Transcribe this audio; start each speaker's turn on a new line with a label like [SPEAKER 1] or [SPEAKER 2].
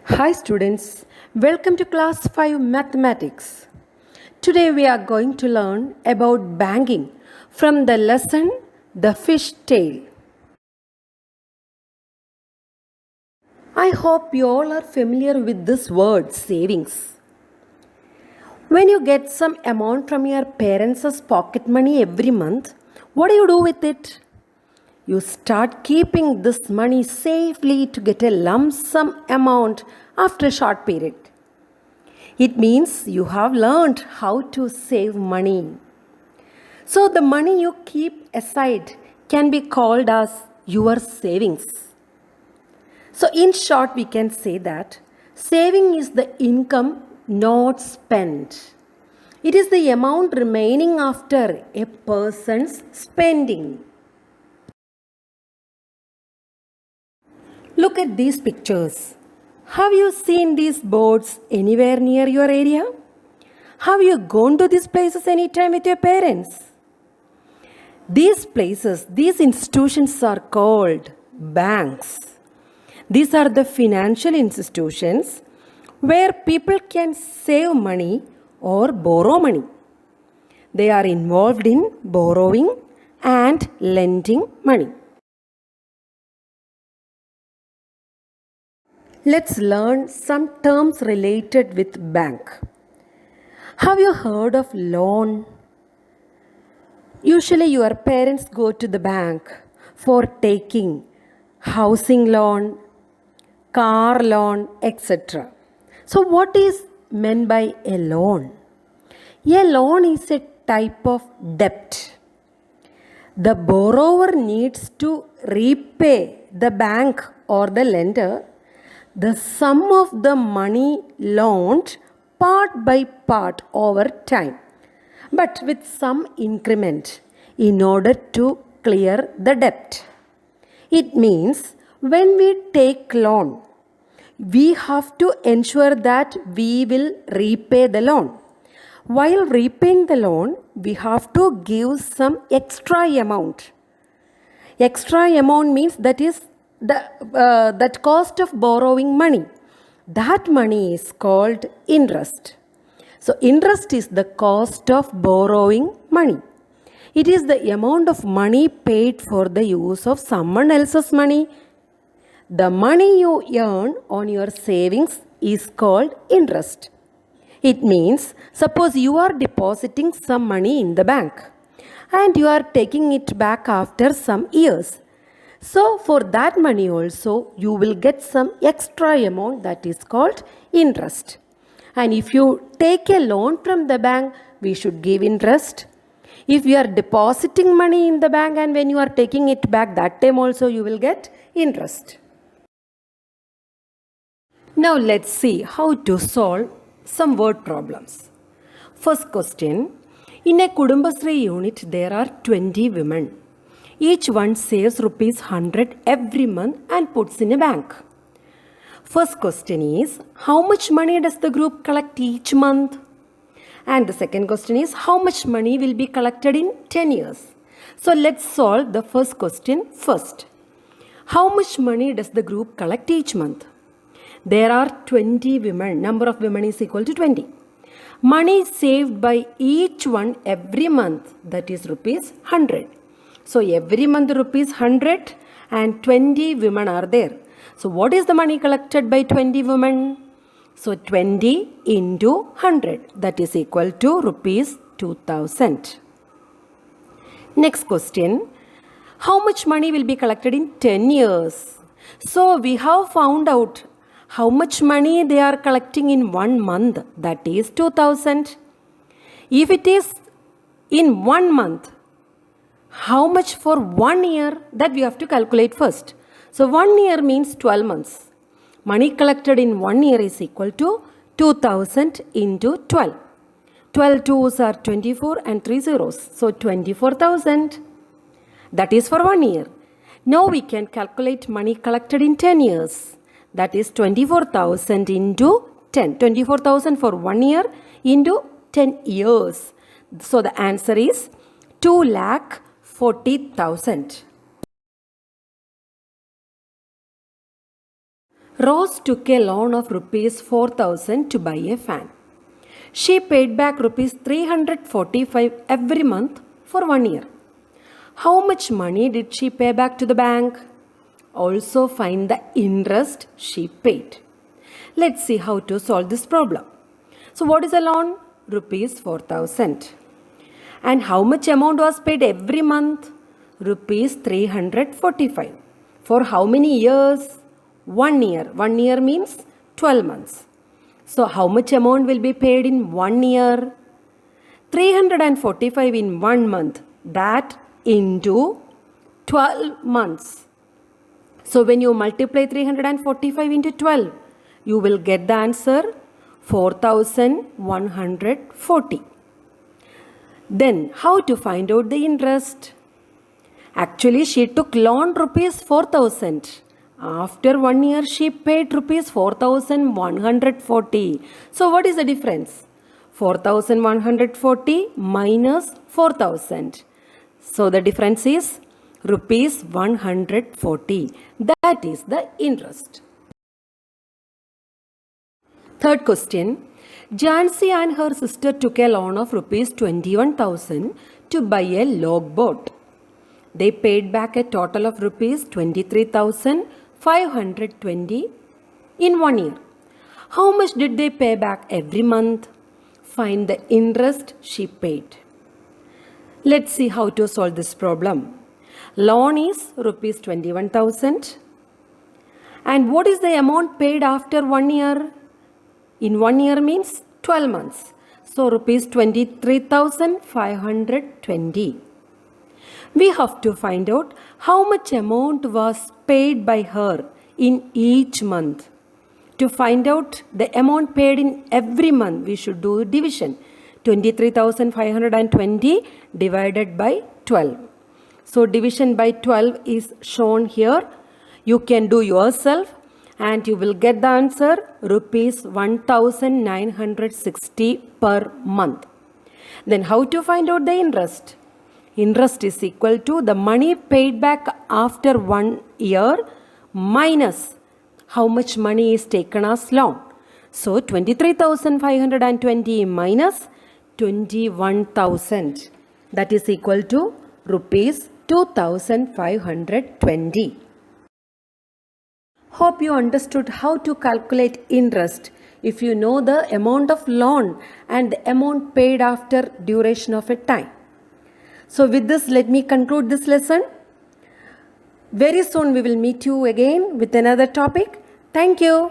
[SPEAKER 1] Hi students, welcome to class 5 mathematics. Today we are going to learn about banking from the lesson The Fish Tale. I hope you all are familiar with this word savings. When you get some amount from your parents' pocket money every month, what do you do with it? You start keeping this money safely to get a lump sum amount after a short period. It means you have learned how to save money. So the money you keep aside can be called as your savings. So in short, we can say that saving is the income not spent. It is the amount remaining after a person's spending. Look at these pictures. Have you seen these boards anywhere near your area? Have you gone to these places anytime with your parents? These places, these institutions are called banks. These are the financial institutions where people can save money or borrow money. They are involved in borrowing and lending money. Let's learn some terms related with bank. Have you heard of loan? Usually your parents go to the bank for taking housing loan, car loan, etc. So what is meant by a loan? A loan is a type of debt. The borrower needs to repay the bank or the lender the sum of the money loaned part by part over time, but with some increment in order to clear the debt. It means when we take loan, we have to ensure that we will repay the loan. While repaying the loan, we have to give some extra amount. Extra amount means that is that cost of borrowing money. That money is called interest. So interest is the cost of borrowing money. It is the amount of money paid for the use of someone else's money. The money you earn on your savings is called interest. It means, suppose you are depositing some money in the bank and you are taking it back after some years. So for that money also, you will get some extra amount that is called interest. And if you take a loan from the bank, we should give interest. If you are depositing money in the bank and when you are taking it back, that time also you will get interest. Now let's see how to solve some word problems. First question, in a Kudumbasri unit there are 20 women. Each one saves rupees 100 every month and puts in a bank. First question is, how much money does the group collect each month? And the second question is, how much money will be collected in 10 years? So let's solve the first question first. How much money does the group collect each month? There are 20 women. Number of women is equal to 20. Money saved by each one every month, that is rupees 100. So every month rupees 100 and 20 women are there. So what is the money collected by 20 women? So 20 into 100, that is equal to rupees 2000. Next question, how much money will be collected in 10 years? So we have found out how much money they are collecting in 1 month, that is 2000. If it is in 1 month, how much for 1 year, that we have to calculate first. So 1 year means 12 months. Money collected in 1 year is equal to 2000 into 12. 12 twos are 24 and 3 zeros. So 24,000. That is for 1 year. Now we can calculate money collected in 10 years. That is 24,000 into 10. 24,000 for 1 year into 10 years. So the answer is 2,40,000. Rose took a loan of rupees 4,000 to buy a fan. She paid back rupees 345 every month for 1 year. How much money did she pay back to the bank? Also find the interest she paid. Let's see how to solve this problem. So what is a loan? Rupees 4,000. And how much amount was paid every month? Rupees 345. For how many years? 1 year. 1 year means 12 months. So how much amount will be paid in 1 year? 345 in 1 month. That into 12 months. So when you multiply 345 into 12, you will get the answer 4,140. Then how to find out the interest? Actually, she took loan rupees 4,000. After 1 year, she paid rupees 4,140. So what is the difference? 4,140 minus 4,000. So the difference is rupees 140. That is the interest. Third question. Jansi and her sister took a loan of rupees 21,000 to buy a log boat. They paid back a total of rupees 23,520 in 1 year. How much did they pay back every month? Find the interest she paid. Let's see how to solve this problem. Loan is rupees 21,000. And what is the amount paid after 1 year? In 1 year means 12 months. So rupees 23,520. We have to find out how much amount was paid by her in each month. To find out the amount paid in every month, we should do division. 23,520 divided by 12. So division by 12 is shown here. You can do yourself and you will get the answer rupees 1,960 per month. Then how to find out the interest? Interest is equal to the money paid back after 1 year minus how much money is taken as loan. So 23,520 minus 21,000, that is equal to rupees 2,520. Hope you understood how to calculate interest if you know the amount of loan and the amount paid after duration of a time. So with this, let me conclude this lesson. Very soon we will meet you again with another topic. Thank you.